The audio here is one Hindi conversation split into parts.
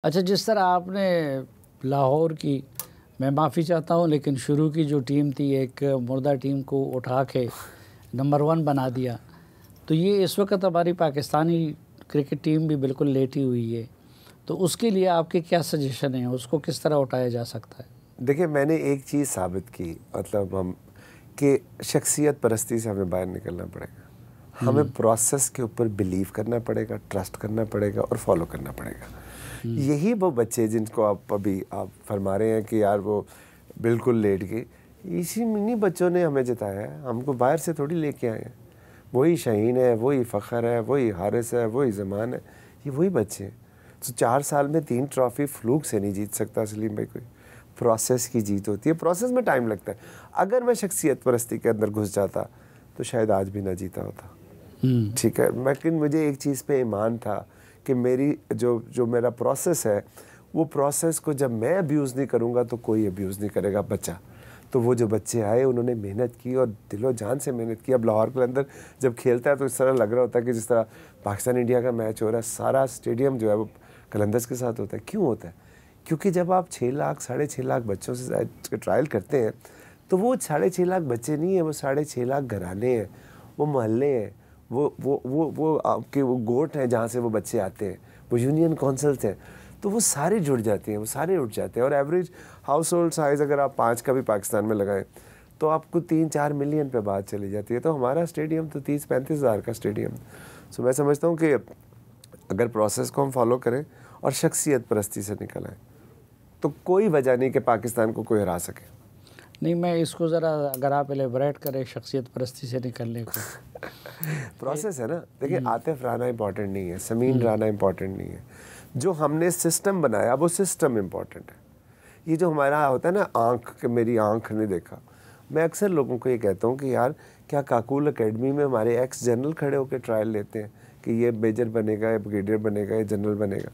अच्छा, जिस तरह आपने लाहौर की, मैं माफ़ी चाहता हूँ लेकिन शुरू की जो टीम थी, एक मुर्दा टीम को उठा के नंबर 1 बना दिया, तो ये इस वक्त हमारी पाकिस्तानी क्रिकेट टीम भी बिल्कुल लेटी हुई है, तो उसके लिए आपके क्या सजेशन हैं, उसको किस तरह उठाया जा सकता है? देखिए, मैंने एक चीज़ साबित की, मतलब हम कि शख्सियत परस्ती से हमें बाहर निकलना पड़ेगा। हमें प्रोसेस के ऊपर बिलीव करना पड़ेगा, ट्रस्ट करना पड़ेगा और फॉलो करना पड़ेगा। यही वो बच्चे जिनको आप फरमा रहे हैं कि यार वो बिल्कुल लेट गए, इन्हीं बच्चों ने हमें जिताया है। हमको बाहर से थोड़ी लेके आए हैं। वही शाहीन है, वही फ़ख्र है, वही हारिस है, वही ज़मान है, ये वही बच्चे हैं। तो 4 साल में 3 ट्रॉफ़ी फ्लूक से नहीं जीत सकता सलीम भाई कोई। प्रोसेस की जीत होती है, प्रोसेस में टाइम लगता है। अगर मैं शख्सियत परस्ती के अंदर घुस जाता तो शायद आज भी ना जीता होता। ठीक है, लेकिन मुझे एक चीज़ पे ईमान था कि मेरी जो मेरा प्रोसेस है, वो प्रोसेस को जब मैं अब्यूज़ नहीं करूँगा तो कोई अब्यूज़ नहीं करेगा बच्चा। तो वो जो बच्चे आए उन्होंने मेहनत की और दिलो जान से मेहनत की। अब लाहौर के अंदर जब खेलता है तो इस तरह लग रहा होता है कि जिस तरह पाकिस्तान इंडिया का मैच हो रहा है, सारा स्टेडियम जो है वो कलंदर्स के साथ होता है। क्यों होता है? क्योंकि जब आप 6 लाख, 6.5 लाख बच्चों से ट्रायल करते हैं, तो वो 6.5 लाख बच्चे नहीं हैं, वो 6.5 लाख घराने हैं, वो मोहल्ले हैं, वो आपके वो गोट हैं जहाँ से वो बच्चे आते हैं, वो यूनियन काउंसिल्स हैं, तो वो सारे जुड़ जाते हैं, वो सारे उठ जाते हैं। और एवरेज हाउस होल्ड साइज़ अगर आप 5 का भी पाकिस्तान में लगाएं तो आपको 3-4 मिलियन पे बात चली जाती है। तो हमारा स्टेडियम तो 30-35 हज़ार का स्टेडियम। सो मैं समझता हूँ कि अगर प्रोसेस को हम फॉलो करें और शख्सियत परस्ती से निकल आए तो कोई वजह नहीं कि पाकिस्तान को कोई हरा सके। नहीं, मैं इसको ज़रा अगर आप एलेबरेट करें शख्सियत परस्ती से निकलने को। प्रोसेस है ना, देखिए आतिफ राना इम्पॉर्टेंट नहीं है, समीन राना इम्पॉर्टेंट नहीं है, जो हमने सिस्टम बनाया वो सिस्टम इम्पॉर्टेंट है। ये जो हमारा होता है ना आँख, कि मेरी आँख ने देखा, मैं अक्सर लोगों को ये कहता हूँ कि यार क्या काकूल एकेडमी में हमारे एक्स जनरल खड़े होकर ट्रायल लेते हैं कि ये मेजर बनेगा, ये ब्रिगेडियर बनेगा, ये जनरल बनेगा?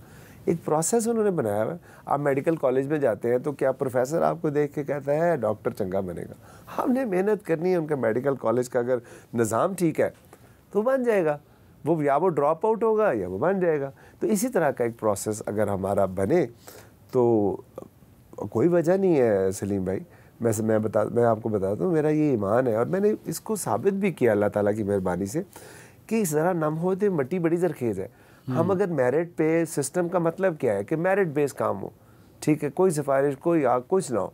एक प्रोसेस उन्होंने बनाया हुआ है। आप मेडिकल कॉलेज में जाते हैं तो क्या प्रोफेसर आपको देख के कहता है डॉक्टर चंगा बनेगा? हमने मेहनत करनी है, उनका मेडिकल कॉलेज का अगर निज़ाम ठीक है तो बन जाएगा, वो या वो ड्रॉप आउट होगा या वो बन जाएगा। तो इसी तरह का एक प्रोसेस अगर हमारा बने तो कोई वजह नहीं है सलीम भाई। मैं आपको बताता हूँ, मेरा ये ईमान है और मैंने इसको साबित भी किया अल्लाह ताला की मेहरबानी से कि ज़रा नम होते मट्टी बड़ी जरखेज़ है। हम अगर मेरिट पे, सिस्टम का मतलब क्या है कि मेरिट बेस काम हो, ठीक है, कोई सिफारिश, कोई आग, कुछ ना हो,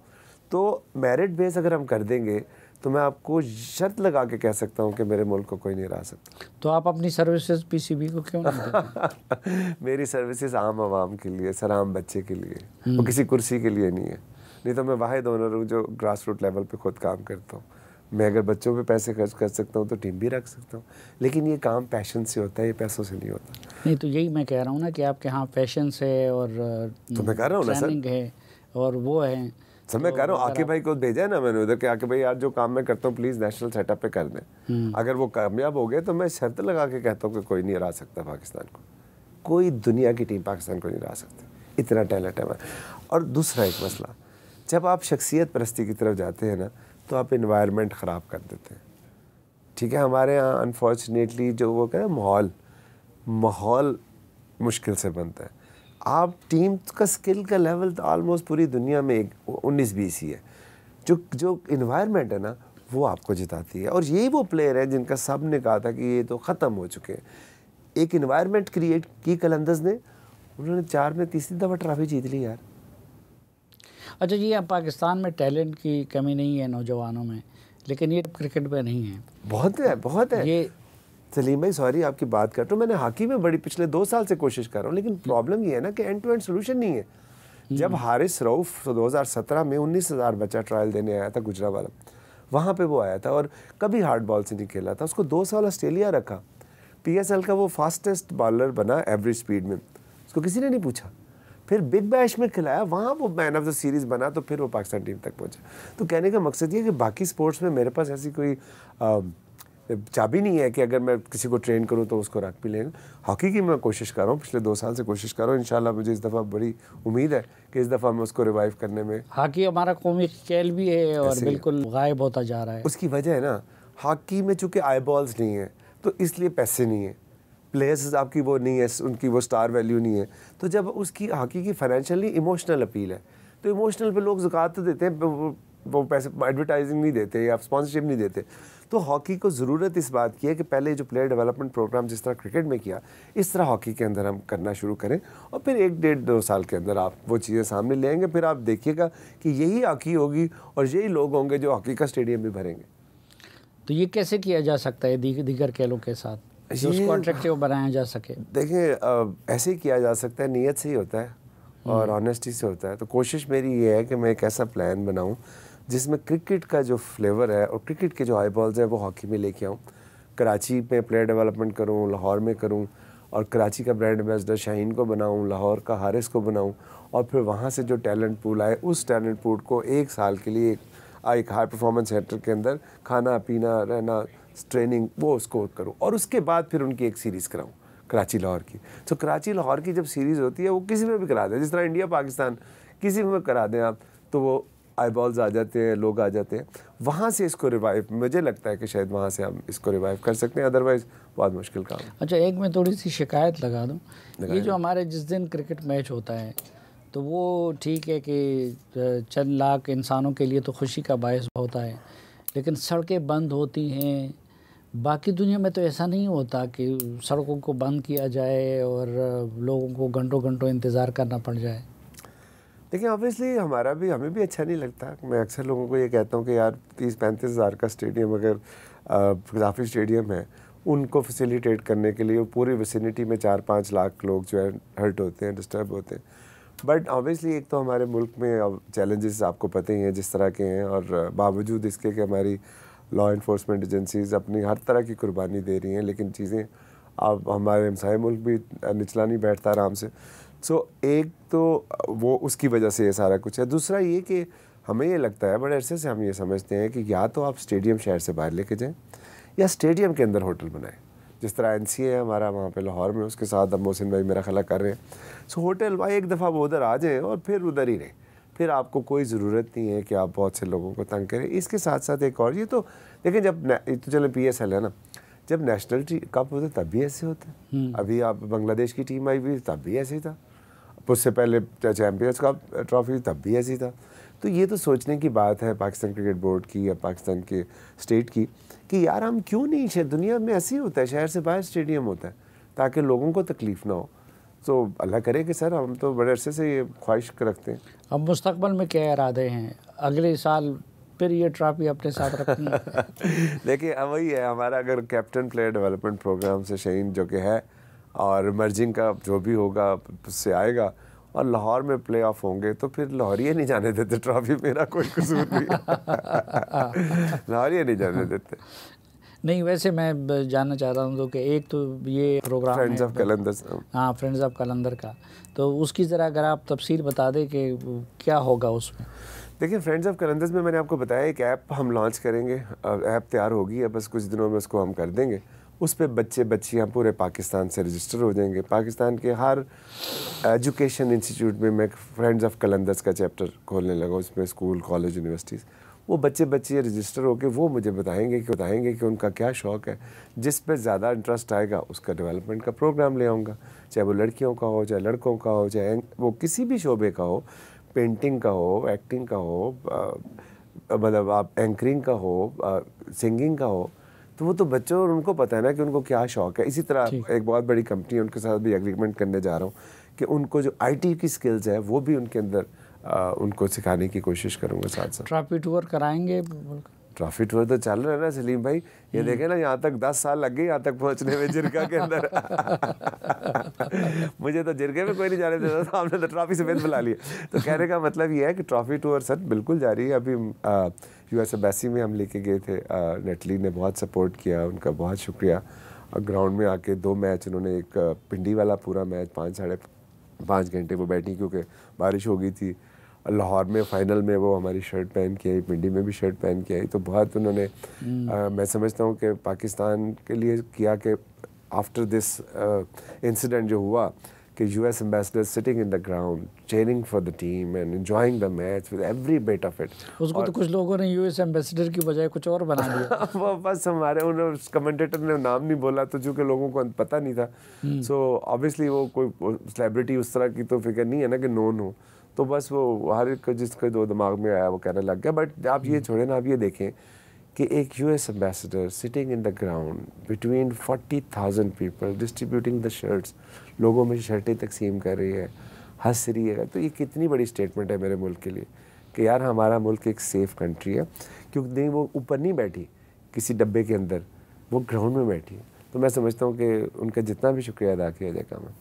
तो मेरिट बेस अगर हम कर देंगे तो मैं आपको शर्त लगा के कह सकता हूँ कि मेरे मुल्क को कोई नहीं हरा सकता। तो आप अपनी सर्विसेज पीसीबी को क्यों नहीं देते? मेरी सर्विसेज आम आवाम के लिए, सर, आम बच्चे के लिए, वो किसी कुर्सी के लिए नहीं है। नहीं तो मैं वाहिद ओनर हूँ जो ग्रास रूट लेवल पे खुद काम करता हूँ। मैं अगर बच्चों पे पैसे खर्च कर सकता हूँ तो टीम भी रख सकता हूँ, लेकिन ये काम पैशन से होता है, ये पैसों से नहीं होता। नहीं, तो यही मैं कह रहा हूँ ना कि आपके यहाँ पैशन है और तो मैं कह रहा हूँ ना सर, ट्रेनिंग है और वो है। सर मैं कह रहा हूँ आके भाई को भेजा है ना मैंने उधर के, आके भाई यार जो काम मैं करता हूँ प्लीज़ नेशनल सेटअप पे कर दें। अगर वो कामयाब हो गए तो मैं शर्त लगा के कहता हूँ कि कोई नहीं हरा सकता पाकिस्तान को, कोई दुनिया की टीम पाकिस्तान को नहीं हरा सकती, इतना टैलेंट है हमारा। और दूसरा एक मसला, जब आप शख्सियत परस्ती की तरफ जाते हैं ना तो आप इन्वायरमेंट ख़राब कर देते हैं। ठीक है, हमारे यहाँ अनफॉर्चुनेटली जो वो कहते हैं माहौल मुश्किल से बनता है। आप टीम का स्किल का लेवल तो ऑलमोस्ट पूरी दुनिया में 19-20 ही है, जो इन्वायरमेंट है ना वो आपको जिताती है। और यही वो प्लेयर है जिनका सब ने कहा था कि ये तो ख़त्म हो चुके हैं। एक इन्वायरमेंट क्रिएट की कलंदर्स ने, उन्होंने 4 में तीसरी दफ़ा ट्रॉफी जीत ली यार। अच्छा जी, अब पाकिस्तान में टैलेंट की कमी नहीं है नौजवानों में, लेकिन ये क्रिकेट में नहीं है। बहुत है, बहुत है। ये सलीम भाई, सॉरी आपकी बात कर रहा हूँ, मैंने हॉकी में बड़ी पिछले 2 साल से कोशिश कर रहा हूँ, लेकिन प्रॉब्लम ये है ना कि एंड टू एंड सोल्यूशन नहीं है। जब हारिस रऊफ 2017 में 19,000 बच्चा ट्रायल देने आया था गुजरावाला, वहाँ पे वो आया था और कभी हार्ड बॉल से नहीं खेला था, उसको 2 साल ऑस्ट्रेलिया रखा, PSL का वो फास्टेस्ट बॉलर बना एवरेज स्पीड में, उसको किसी ने नहीं पूछा। फिर बिग बैश में खिलाया, वहाँ वो मैन ऑफ द सीरीज़ बना, तो फिर वो पाकिस्तान टीम तक पहुँचा। तो कहने का मकसद ये कि बाकी स्पोर्ट्स में मेरे पास ऐसी कोई चाबी नहीं है कि अगर मैं किसी को ट्रेन करूं तो उसको रख भी लेंगे। हॉकी की मैं कोशिश कर रहा हूँ, पिछले 2 साल से कोशिश कर रहा हूँ, इंशाल्लाह मुझे इस दफ़ा बड़ी उम्मीद है कि इस दफ़ा मैं उसको रिवाइव करने में। हॉकी हमारा कौमी खेल भी है और बिल्कुल गायब होता जा रहा है। उसकी वजह है ना, हॉकी में चूँकि आई बॉल्स नहीं है तो इसलिए पैसे नहीं है, प्लेयर्स आपकी वो नहीं है, उनकी वो स्टार वैल्यू नहीं है, तो जब उसकी हॉकी की फाइनेंशियली इमोशनल अपील है, तो इमोशनल पे लोग ज़कात तो देते हैं, वो पैसे एडवर्टाइजिंग नहीं देते या स्पॉन्सरशिप नहीं देते। तो हॉकी को ज़रूरत इस बात की है कि पहले जो प्लेयर डेवलपमेंट प्रोग्राम जिस तरह क्रिकेट में किया, इस तरह हॉकी के अंदर हम करना शुरू करें, और फिर 1-1.5-2 साल के अंदर आप वो चीज़ें सामने ले आएंगे। फिर आप देखिएगा कि यही हॉकी होगी और यही लोग होंगे जो हॉकी का स्टेडियम भी भरेंगे। तो ये कैसे किया जा सकता है दीगर खेलों के साथ, जो उसको अट्रैक्टिव बनाया जा सके? देखिए, ऐसे ही किया जा सकता है, नीयत से ही होता है और ऑनेस्टी से होता है। तो कोशिश मेरी ये है कि मैं एक ऐसा प्लान बनाऊं जिसमें क्रिकेट का जो फ्लेवर है और क्रिकेट के जो आई बॉल्स हैं वो हॉकी में लेके आऊँ। कराची में प्लेयर डेवलपमेंट करूँ, लाहौर में करूँ, और कराची का ब्रांड एम्बेसडर शाहीन को बनाऊँ, लाहौर का हारिस को बनाऊँ, और फिर वहाँ से जो टैलेंट पूल आए उस टैलेंट पूल को 1 साल के लिए एक हाई परफॉर्मेंस सेंटर के अंदर खाना पीना रहना ट्रेनिंग वो उसको करूँ, और उसके बाद फिर उनकी एक सीरीज़ कराऊँ कराची लाहौर की। तो कराची लाहौर की जब सीरीज़ होती है वो किसी में भी करा दें, जिस तरह इंडिया पाकिस्तान किसी में करा दें आप, तो वो आई बॉल्स आ जाते हैं, लोग आ जाते हैं। वहाँ से इसको रिवाइव, मुझे लगता है कि शायद वहाँ से हम इसको रिवाइव कर सकते हैं, अदरवाइज़ बहुत मुश्किल काम है। अच्छा, एक मैं थोड़ी सी शिकायत लगा दूँ, ये जो हमारे जिस दिन क्रिकेट मैच होता है तो वो ठीक है कि चंद लाख इंसानों के लिए तो खुशी का बायस होता है, लेकिन सड़कें बंद होती हैं। बाकी दुनिया में तो ऐसा नहीं होता कि सड़कों को बंद किया जाए और लोगों को घंटों घंटों इंतज़ार करना पड़ जाए। देखिए, ऑब्वियसली हमें भी अच्छा नहीं लगता। मैं अक्सर लोगों को ये कहता हूँ कि यार 30-35 हज़ार का स्टेडियम अगर काफ़ी स्टेडियम है, उनको फैसिलिटेट करने के लिए पूरी विसिनिटी में 4-5 लाख लोग जो है हर्ट होते हैं, डिस्टर्ब होते हैं। बट ऑब्वियसली एक तो हमारे मुल्क में चैलेंजेस आपको पता ही हैं जिस तरह के हैं, और बावजूद इसके कि हमारी लॉ इन्फोर्समेंट एजेंसीज़ अपनी हर तरह की कुर्बानी दे रही हैं, लेकिन चीज़ें अब हमारे हमसाए मुल्क भी निचला नहीं बैठता आराम से। सो एक तो वो उसकी वजह से ये सारा कुछ है। दूसरा ये कि हमें ये लगता है, बड़े अरसे से हम ये समझते हैं कि या तो आप स्टेडियम शहर से बाहर लेके जाएं या स्टेडियम के अंदर होटल बनाएं। जिस तरह NCA है हमारा वहाँ पे लाहौर में, उसके साथ अब मोहसिन भाई मेरा ख्याल कर रहे हैं। सो होटल भाई एक दफ़ा वो उधर आ जाएँ और फिर उधर ही रहें, फिर आपको कोई ज़रूरत नहीं है कि आप बहुत से लोगों को तंग करें। इसके साथ साथ एक और, ये तो देखिए जब तो चले PSL है ना, जब नेशनल कप होते तब भी ऐसे होते। अभी आप बांग्लादेश की टीम आई हुई तब भी ऐसे ही था, उससे पहले चैम्पियंस कप ट्रॉफी तब भी ऐसी था। तो ये तो सोचने की बात है पाकिस्तान क्रिकेट बोर्ड की या पाकिस्तान के स्टेट की कि यार हम क्यों नहीं, शायद दुनिया में ऐसे ही होता है, शहर से बाहर स्टेडियम होता है ताकि लोगों को तकलीफ़ ना हो। तो अल्लाह करे कि सर, हम तो बड़े अरसे से ये ख्वाहिश रखते हैं। अब मुस्तकबिल में क्या इरादे हैं? अगले साल फिर ये ट्रॉफी अपने साथ रखनी है? देखिए, अब वही है हमारा, अगर कैप्टन प्लेयर डेवलपमेंट प्रोग्राम से शाहीन जो कि है और मर्जिंग का जो भी होगा उससे आएगा और लाहौर में प्ले ऑफ होंगे, तो फिर लाहौरिये नहीं जाने देते ट्रॉफी, मेरा कोई कसूर नहीं लाहौरिये नहीं जाने देते। नहीं, वैसे मैं जानना चाहता हूँ तो कि एक तो ये प्रोग्राम फ्रेंड्स ऑफ कलंदर, हाँ फ्रेंड्स ऑफ कलंदर का, तो उसकी ज़रा अगर आप तफसील बता दें कि क्या होगा उसमें। देखिए, फ्रेंड्स ऑफ कलंदर्स में मैंने आपको बताया एक ऐप हम लॉन्च करेंगे। ऐप तैयार होगी है, बस कुछ दिनों में उसको हम कर देंगे। उस पर बच्चे बच्चियाँ पूरे पाकिस्तान से रजिस्टर हो जाएंगे। पाकिस्तान के हर एजुकेशन इंस्टीट्यूट में मैं फ्रेंड्स ऑफ कलंदर्स का चैप्टर खोलने लगा, उसमें स्कूल, कॉलेज, यूनिवर्सिटीज़, वो बच्चे बच्चियाँ रजिस्टर होकर वो मुझे बताएंगे कि उनका क्या शौक़ है, जिस पर ज़्यादा इंटरेस्ट आएगा उसका डेवलपमेंट का प्रोग्राम ले आऊँगा, चाहे वो लड़कियों का हो, चाहे लड़कों का हो, चाहे वो किसी भी शोबे का हो, पेंटिंग का हो, एक्टिंग का हो, मतलब आप एंकरिंग का हो, सिंगिंग का हो, तो वो तो बच्चों और उनको पता है ना कि उनको क्या शौक़ है। इसी तरह एक बहुत बड़ी कंपनी है, उनके साथ भी एग्रीमेंट करने जा रहा हूँ कि उनको जो IT की स्किल्स है वो भी उनके अंदर उनको सिखाने की कोशिश करूँगा। साथ साथ ट्रॉफी टूर कराएंगे। ट्रॉफी टूर तो चल रहा है ना सलीम भाई, ये देखें ना, यहाँ तक 10 साल लग गए यहाँ तक पहुँचने में जिरगा के अंदर मुझे तो जिरगे में कोई नहीं जाने देता था, हमने तो ट्रॉफी समेत बुला लिया। तो कहने का मतलब ये है कि ट्रॉफी टूर सर बिल्कुल जारी है। अभी US एम्बेसी में हम लेके गए थे, नेटली ने बहुत सपोर्ट किया, उनका बहुत शुक्रिया। ग्राउंड में आके 2 मैच उन्होंने, एक पिंडी वाला पूरा मैच 5-5.5 घंटे वो बैठी क्योंकि बारिश हो गई थी। लाहौर में फ़ाइनल में वो हमारी शर्ट पहन के आई, पिंडी में भी शर्ट पहन के आई। तो बहुत उन्होंने मैं समझता हूँ कि पाकिस्तान के लिए किया कि आफ्टर दिस इंसिडेंट जो हुआ कि US ambassador sitting in the ground cheering for the team and enjoying the match with every bit of it. उसको तो कुछ लोगों ने US एम्बेसडर की बजाय कुछ और बना दिया। वो बस हमारे उन्होंने कमेंटेटर ने नाम नहीं बोला तो चूँकि लोगों को पता नहीं था, सो ऑब्वियसली वो कोई सेलिब्रिटी उस तरह की तो फिगर नहीं है ना कि नोन हो, तो बस वो हर एक जिसके दो दिमाग में आया वो कहने लग गया। बट आप ये छोड़ें ना, आप ये देखें कि एक US ambassador sitting in the ground between 40,000 people distributing the shirts, लोगों में शर्टें तकसीम कर रही है, हंस रही है, तो ये कितनी बड़ी स्टेटमेंट है मेरे मुल्क के लिए कि यार हमारा मुल्क एक सेफ़ कंट्री है। क्योंकि नहीं, वो ऊपर नहीं बैठी किसी डब्बे के अंदर, वो ग्राउंड में बैठी है। तो मैं समझता हूँ कि उनका जितना भी शुक्रिया अदा किया जाए कम है।